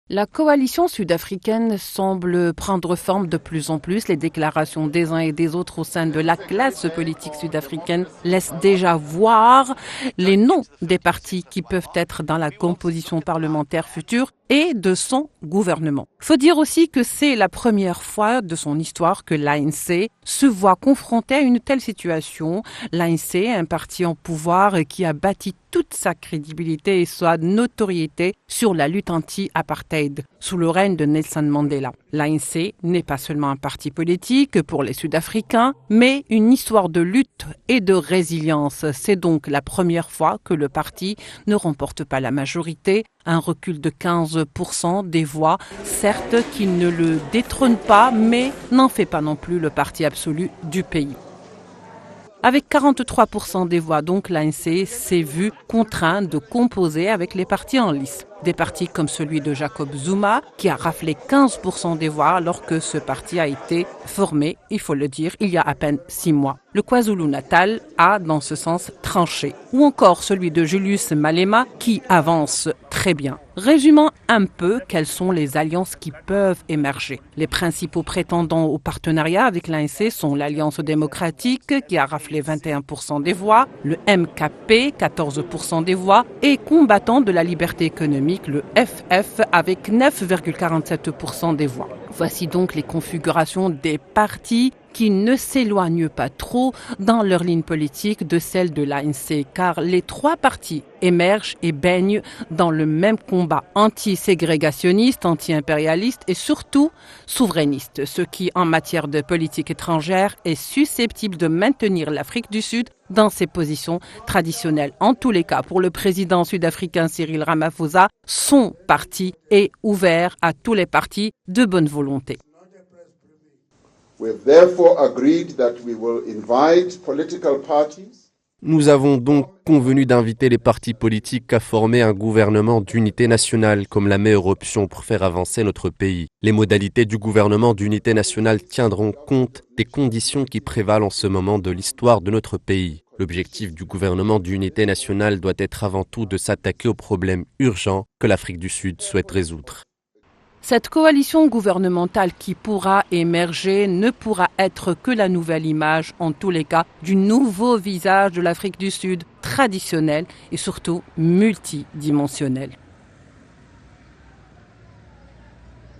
La coalition sud-africaine semble prendre forme de plus en plus. Les déclarations des uns et des autres au sein de la classe politique sud-africaine laissent déjà voir les noms des partis qui peuvent être dans la composition parlementaire future et de son gouvernement. Faut dire aussi que c'est la première fois de son histoire que l'ANC se voit confronté à une telle situation. L'ANC, un parti en pouvoir qui a bâti toute sa crédibilité et sa notoriété sur la lutte anti-apartheid sous le règne de Nelson Mandela. L'ANC n'est pas seulement un parti politique pour les Sud-Africains, mais une histoire de lutte et de résilience. C'est donc la première fois que le parti ne remporte pas la majorité. Un recul de 15% des voix, certes qui ne le détrône pas, mais n'en fait pas non plus le parti absolu du pays. Avec 43% des voix, donc l'ANC s'est vu contraint de composer avec les partis en lice. Des partis comme celui de Jacob Zuma, qui a raflé 15% des voix alors que ce parti a été formé, il faut le dire, il y a à peine 6 mois. Le KwaZulu-Natal a, dans ce sens, tranché. Ou encore celui de Julius Malema, qui avance très bien. Résumons un peu quelles sont les alliances qui peuvent émerger. Les principaux prétendants au partenariat avec l'ANC sont l'Alliance démocratique, qui a raflé 21% des voix, le MKP, 14% des voix, et Combattants de la liberté économique, le FF, avec 9,47% des voix. Voici donc les configurations des partis qui ne s'éloignent pas trop dans leur ligne politique de celle de l'ANC, car les trois partis émergent et baignent dans le même combat anti-ségrégationniste, anti-impérialiste et surtout souverainiste, ce qui, en matière de politique étrangère, est susceptible de maintenir l'Afrique du Sud dans ses positions traditionnelles. En tous les cas, pour le président sud-africain Cyril Ramaphosa, son parti est ouvert à tous les partis de bonne volonté. Nous avons donc convenu d'inviter les partis politiques à former un gouvernement d'unité nationale comme la meilleure option pour faire avancer notre pays. Les modalités du gouvernement d'unité nationale tiendront compte des conditions qui prévalent en ce moment de l'histoire de notre pays. L'objectif du gouvernement d'unité nationale doit être avant tout de s'attaquer aux problèmes urgents que l'Afrique du Sud souhaite résoudre. Cette coalition gouvernementale qui pourra émerger ne pourra être que la nouvelle image, en tous les cas, du nouveau visage de l'Afrique du Sud traditionnel et surtout multidimensionnel.